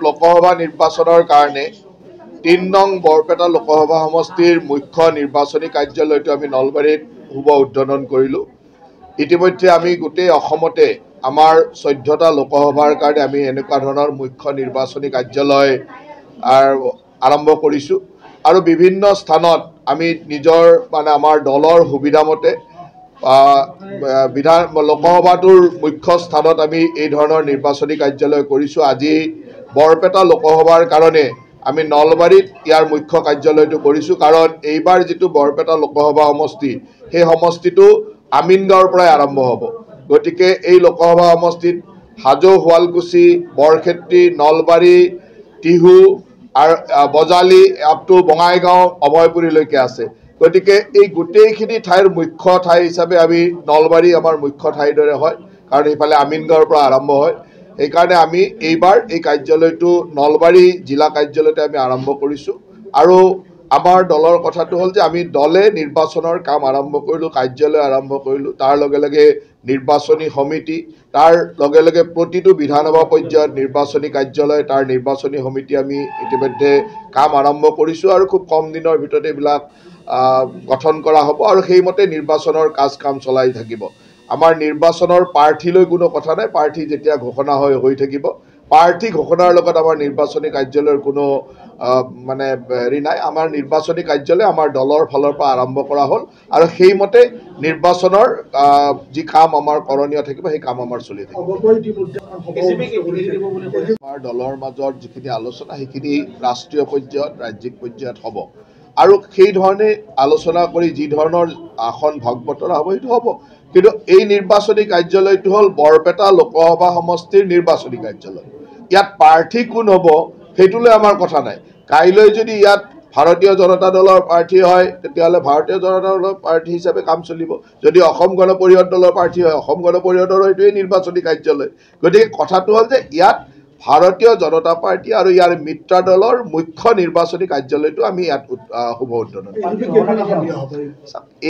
লোকসভা নিৰ্বাচনৰ কাৰণে ৩ নং বৰপেটা লোকসভা সমষ্টিৰ মুখ্য নিৰ্বাচনী কাৰ্যালয়টো আমি নলবাৰীত শুভ উদ্বোধন কৰিলোঁ। ইতিমধ্যে আমি গোটেই অসমতে আমাৰ ১৪টা লোকসভাৰ কাৰণে আমি এনেকুৱা ধৰণৰ মুখ্য নিৰ্বাচনী কাৰ্যালয় আৰম্ভ কৰিছোঁ আৰু বিভিন্ন স্থানত আমি নিজৰ আমাৰ দলৰ সুবিধামতে লোকসভাটোৰ মুখ্য স্থানত আমি এই ধৰণৰ নিৰ্বাচনী কাৰ্যালয় কৰিছোঁ। আজি বৰপেটা লোকসভাৰ কাৰণে আমি নলবাৰীত ইয়াৰ মুখ্য কাৰ্যালয়টো কৰিছোঁ, কাৰণ এইবাৰ যিটো বৰপেটা লোকসভা সমষ্টি সেই সমষ্টিটো আমিনগাঁৱৰ পৰাই আৰম্ভ হ'ব। গতিকে এই লোকসভা সমষ্টিত হাজো, শুৱালকুছি, বৰক্ষেত্ৰী, নলবাৰী, টিহু আৰু বজালি আপটো বঙাইগাঁও, অভয়পুৰীলৈকে আছে। গতিকে এই গোটেইখিনি ঠাইৰ মুখ্য ঠাই হিচাপে আমি নলবাৰী আমাৰ মুখ্য ঠাইৰ দৰে হয়, কাৰণ এইফালে আমিনগাঁৱৰ পৰা আৰম্ভ হয়। সেইকাৰণে আমি এইবাৰ এই কাৰ্যালয়টো নলবাৰী জিলা কাৰ্যালয়তে আমি আৰম্ভ কৰিছোঁ। আৰু আমাৰ দলৰ কথাটো হ'ল যে আমি দলে নিৰ্বাচনৰ কাম আৰম্ভ কৰিলোঁ, কাৰ্যালয় আৰম্ভ কৰিলোঁ, তাৰ লগে লগে নিৰ্বাচনী সমিতি, তাৰ লগে লগে প্ৰতিটো বিধানসভা পৰ্যায়ত নিৰ্বাচনী কাৰ্যালয়, তাৰ নিৰ্বাচনী সমিতি আমি ইতিমধ্যে কাম আৰম্ভ কৰিছোঁ আৰু খুব কম দিনৰ ভিতৰতে এইবিলাক গঠন কৰা হ'ব আৰু সেইমতে নিৰ্বাচনৰ কাম চলাই থাকিব। আমাৰ নিৰ্বাচনৰ প্ৰাৰ্থীলৈ কোনো কথা নাই, প্ৰাৰ্থী যেতিয়া ঘোষণা হৈ থাকিব। প্ৰাৰ্থী ঘোষণাৰ লগত আমাৰ নিৰ্বাচনী কাৰ্যালয়ৰ কোনো হেৰি নাই। আমাৰ নিৰ্বাচনী কাৰ্যালয় আমাৰ দলৰ ফালৰ পৰা আৰম্ভ কৰা হ'ল আৰু সেইমতে নিৰ্বাচনৰ যি কাম আমাৰ কৰণীয় থাকিব সেই কাম আমাৰ চলি থাকিব। আমাৰ দলৰ মাজত যিখিনি আলোচনা সেইখিনি ৰাষ্ট্ৰীয় পৰ্যায়ত, ৰাজ্যিক পৰ্যায়ত হ'ব আৰু সেই ধৰণে আলোচনা কৰি যি ধৰণৰ আসন ভাগ বতৰা হ'ব সেইটো হ'ব। কিন্তু এই নিৰ্বাচনী কাৰ্যালয়টো হ'ল বৰপেটা লোকসভা সমষ্টিৰ নিৰ্বাচনী কাৰ্যালয়। ইয়াত প্ৰাৰ্থী কোন হ'ব সেইটোলৈ আমাৰ কথা নাই। কাইলৈ যদি ইয়াত ভাৰতীয় জনতা দলৰ প্ৰাৰ্থী হয় তেতিয়াহ'লে ভাৰতীয় জনতা দলৰ প্ৰাৰ্থী হিচাপে কাম চলিব। যদি অসম গণ পৰিষদ দলৰ প্ৰাৰ্থী হয় অসম গণ পৰিষদৰ এইটোৱেই নিৰ্বাচনী কাৰ্যালয়। গতিকে কথাটো হ'ল যে ইয়াত ভাৰতীয় জনতা পাৰ্টি আৰু ইয়াৰ মিত্ৰ দলৰ মুখ্য নিৰ্বাচনী কাৰ্যালয়টো আমি ইয়াত শুভ উদ্বোধন কৰিম।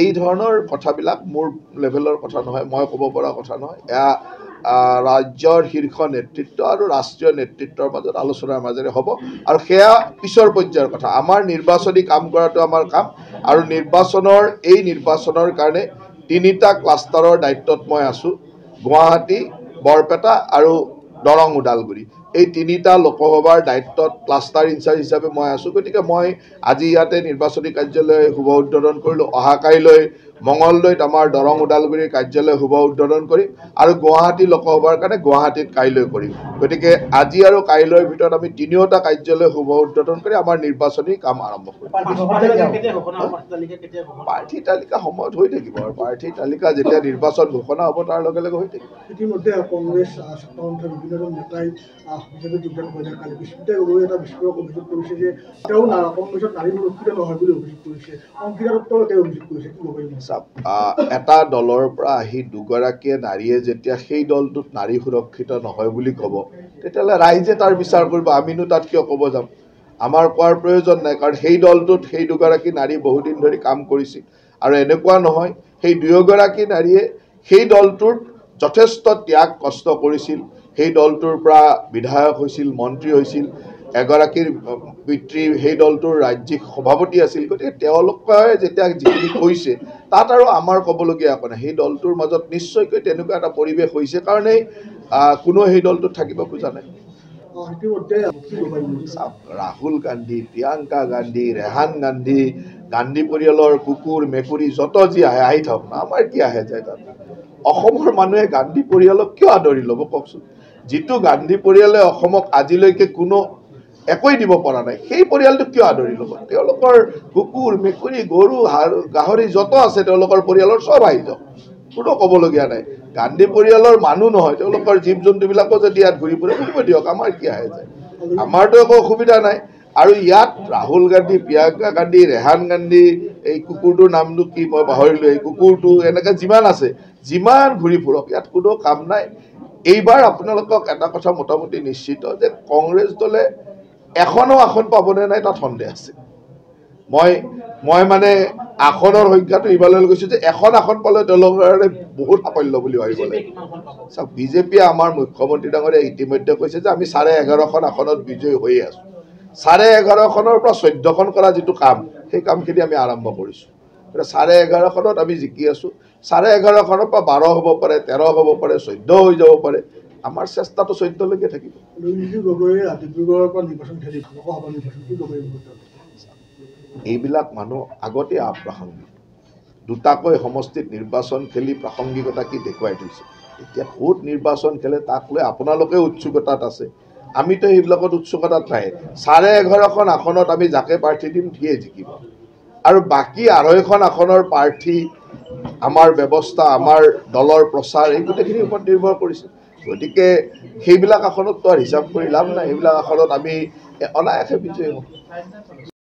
এই ধৰণৰ কথাবিলাক মোৰ লেভেলৰ কথা নহয়, মই ক'ব পৰা কথা নহয়। এয়া ৰাজ্যৰ শীৰ্ষ নেতৃত্ব আৰু ৰাষ্ট্ৰীয় নেতৃত্বৰ মাজত আলোচনাৰ মাজেৰে হ'ব আৰু সেয়া পিছৰ পৰ্যায়ৰ কথা। আমাৰ নিৰ্বাচনী কাম কৰাটো আমাৰ কাম আৰু এই নিৰ্বাচনৰ কাৰণে 3টা ক্লাষ্টাৰৰ দায়িত্বত মই আছোঁ। গুৱাহাটী, বৰপেটা আৰু দৰং, ওদালগুৰি। এই 3টা লোকসভাৰ দায়িত্বত ক্লাষ্টাৰ ইনচাৰ্জ হিচাপে মই আছোঁ। গতিকে মই আজি ইয়াতে নিৰ্বাচনী কাৰ্যালয় শুভ উদ্বোধন কৰিলোঁ। অহাকাইলৈ মঙলদৈত আমাৰ দৰং, ওদালগুৰিৰ কাৰ্যালয় শুভ উদ্বোধন কৰিম আৰু গুৱাহাটী লোকসভাৰ কাৰণে গুৱাহাটীত কাইলৈ কৰিম। গতিকে আজি আৰু কাইলৈৰ ভিতৰত আমি 3টা কাৰ্যালয় শুভ উদ্বোধন কৰি আমাৰ নিৰ্বাচনী কাম আৰম্ভ কৰিম। প্ৰাৰ্থী তালিকা সময়ত হৈ থাকিব আৰু প্ৰাৰ্থী তালিকা যেতিয়া নিৰ্বাচন ঘোষণা হ'ব তাৰ লগে লগে হৈ থাকিব। ইতিমধ্যে কংগ্ৰেছ বিভিন্ন নেতাই বিজেপিত যোগদান কৰিলে। কালি বিস্মিতা গগৈয়ে এটা বিস্ফোৰক অভিযোগ কৰিছে যে তেওঁ কংগ্ৰেছত নাৰী সুৰক্ষিত নহয় বুলি অভিযোগ কৰিছে। অংকিতা দত্তই তেওঁ অভিযোগ কৰিছে। কি ক'ব? এটা দলৰ পৰা আহি দুগৰাকীয়ে নাৰীয়ে যেতিয়া সেই দলটোত নাৰী সুৰক্ষিত নহয় বুলি ক'ব তেতিয়াহ'লে ৰাইজে তাৰ বিচাৰ কৰিব। আমিনো তাত কিয় ক'ব যাম? আমাৰ কোৱাৰ প্ৰয়োজন নাই, কাৰণ সেই দলটোত সেই দুগৰাকী নাৰী বহুদিন ধৰি কাম কৰিছিল আৰু এনেকুৱা নহয় সেই দুয়োগৰাকী নাৰীয়ে সেই দলটোত যথেষ্ট ত্যাগ কষ্ট কৰিছিল। সেই দলটোৰ পৰা বিধায়ক হৈছিল, মন্ত্ৰী হৈছিল। এগৰাকীৰ পিতৃ সেই দলটোৰ ৰাজ্যিক সভাপতি আছিল। গতিকে তেওঁলোকে যেতিয়া যিখিনি কৈছে তাত আৰু আমাৰ ক'বলগীয়া একো নাই। সেই দলটোৰ মাজত নিশ্চয়কৈ তেনেকুৱা এটা পৰিৱেশ হৈছে কাৰণেই কোনো সেই দলটোত থাকিব খোজা নাই। ৰাহুল গান্ধী, প্ৰিয়ংকা গান্ধী, ৰেহান গান্ধী, গান্ধী পৰিয়ালৰ কুকুৰ মেকুৰী যত যি আহি থাকক না, আমাৰ কি আহে যায় তাত? অসমৰ মানুহে গান্ধী পৰিয়ালক কিয় আদৰি ল'ব কওকচোন? যিটো গান্ধী পৰিয়ালে অসমক আজিলৈকে কোনো একোৱেই দিব পৰা নাই, সেই পৰিয়ালটোক কিয় আদৰি ল'ব? তেওঁলোকৰ কুকুৰ মেকুৰী গৰু গাহৰি যত আছে তেওঁলোকৰ পৰিয়ালৰ চব আহি যাওক, কোনো ক'বলগীয়া নাই। গান্ধী পৰিয়ালৰ মানুহ নহয়, তেওঁলোকৰ জীৱ জন্তুবিলাকো যদি ইয়াত ঘূৰি ফুৰে ঘূৰিব দিয়ক, আমাৰ কি আহে যায়? আমাৰতো একো অসুবিধা নাই। আৰু ইয়াত ৰাহুল গান্ধী, প্ৰিয়ংকা গান্ধী, ৰেহান গান্ধী, এই কুকুৰটোৰ নামটো কি মই পাহৰিলোঁ, এই কুকুৰটো এনেকৈ যিমান আছে যিমান ঘূৰি ফুৰক, ইয়াত কোনো কাম নাই। এইবাৰ আপোনালোকক এটা কথা মোটামুটি নিশ্চিত যে কংগ্ৰেছ দলে এখনো আসন পাবনে নাই তাত সন্দেহ আছে মই মানে আসনৰ সংখ্যাটো ইমানলৈ গৈছোঁ যে এখন আসন পালে তেওঁলোকৰ কাৰণে বহুত সাফল্য বুলি ভাবিব লাগে চাওক বিজেপিয়ে আমাৰ মুখ্যমন্ত্ৰী ডাঙৰীয়া ইতিমধ্যে কৈছে যে আমি 11.5খন আসনত বিজয়ী হৈয়ে আছোঁ 11.5খনৰ পৰা 14খন কৰা যিটো কাম সেই কামখিনি আমি আৰম্ভ কৰিছোঁ 11.5খনত আমি জিকি আছোঁ 11.5খনৰ পৰা 12 হ'ব পাৰে 13 হ'ব পাৰে 14 হৈ যাব পাৰে আমাৰ চেষ্টাটো 14লৈকে থাকিব ডিব্ৰুগড়ৰ পৰা নিৰ্বাচন খেলি লোকসভা নিৰ্বাচন কি ক'ব এইবিলাক মানুহ আগতে আপ্ৰাসংগিক দুটাকৈ সমষ্টিত নিৰ্বাচন খেলি প্ৰাসংগিকতা কি দেখুৱাই থৈছে এতিয়া ক'ত নিৰ্বাচন খেলে তাক লৈ আপোনালোকে উৎসুকতাত আছে আমিতো সেইবিলাকত উৎসুকতাত নাই 11.5খন আসনত আমি যাকে প্ৰাৰ্থী দিম সিয়ে জিকিব আৰু বাকী 2.5খন আসনৰ প্ৰাৰ্থী আমাৰ ব্যৱস্থা আমাৰ দলৰ প্ৰচাৰ এই গোটেইখিনিৰ ওপৰত নিৰ্ভৰ কৰিছে গতিকে সেইবিলাক আসনততো হিচাপ কৰি লাভ নাই সেইবিলাক আসনত আমি অনায়াসে বিজয়ী হ'ম